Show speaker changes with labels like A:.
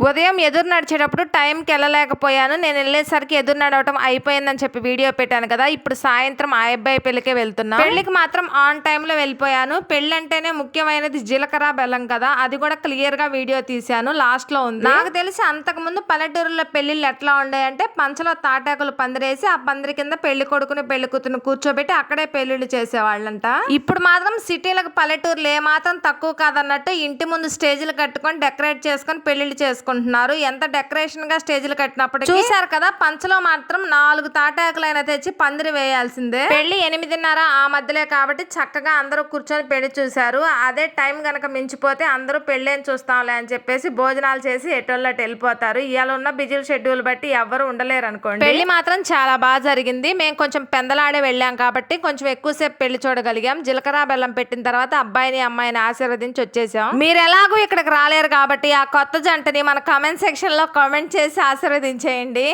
A: ఉదయం ఎదురు నడిచేటప్పుడు టైంకి వెళ్ళలేకపోయాను. నేను వెళ్ళేసరికి ఎదురు నడవటం అయిపోయిందని చెప్పి వీడియో పెట్టాను కదా. ఇప్పుడు సాయంత్రం ఆ అబ్బాయి పెళ్లికే వెళ్తున్నా. పెళ్లికి మాత్రం ఆన్ టైంలో వెళ్ళిపోయాను. పెళ్లి అంటేనే ముఖ్యమైనది జీలకర్ర బెల్లం కదా, అది కూడా క్లియర్ గా వీడియో తీశాను. లాస్ట్ లో ఉంది. నాకు తెలిసి అంతకు ముందు పల్లెటూరులో పెళ్లిళ్ళు ఎట్లా ఉండేయంటే పంచలో తాటాకులు పందిరేసి ఆ పందిరి కింద పెళ్లి కొడుకుని పెళ్లి కూతురుని కూర్చోబెట్టి అక్కడే పెళ్లిళ్ళు చేసేవాళ్ళంట. ఇప్పుడు మాత్రం సిటీలకు పల్లెటూరులు ఏ మాత్రం తక్కువ కాదన్నట్టు ఇంటి ముందు స్టేజ్లు కట్టుకొని డెకరేట్ చేసుకొని పెళ్లిళ్ళు చేసుకుంటున్నారు. ఎంత డెకరేషన్ గా స్టేజ్లు కట్టినప్పుడు చూసారు కదా. పంచలో మాత్రం 4 తాటాకులైనా తెచ్చి పందిరి వేయాల్సిందే. పెళ్లి 8:30 ఆ మధ్యలో కాబట్టి చక్కగా అందరూ కూర్చొని పెళ్లి చూశారు. అదే టైం గనక మించిపోతే అందరూ పెళ్లి చూస్తాంలే అని చెప్పేసి భోజనాలు చేసి ఎటోళ్ళకి వెళ్ళిపోతారు. ఇవాళ ఉన్న బిజీ షెడ్యూల్ బట్టి ఎవరు ఉండలేరు అనుకోండి. పెళ్లి మాత్రం చాలా బాగా జరిగింది. మేము కొంచెం పెందలాడే వెళ్ళాం కాబట్టి కొంచెం ఎక్కువసేపు పెళ్లి చూడగలిగాం. జీలకర్ర బెల్లం పెట్టిన తర్వాత అబ్బాయిని అమ్మాయిని ఆశీర్వదించి వచ్చేసాం. మీరు ఎలాగో ఇక్కడికి రాలేరు కాబట్టి ఆ కొత్త జంటని మన కామెంట్ సెక్షన్ లో కామెంట్ చేసి ఆశీర్వదించేయండి.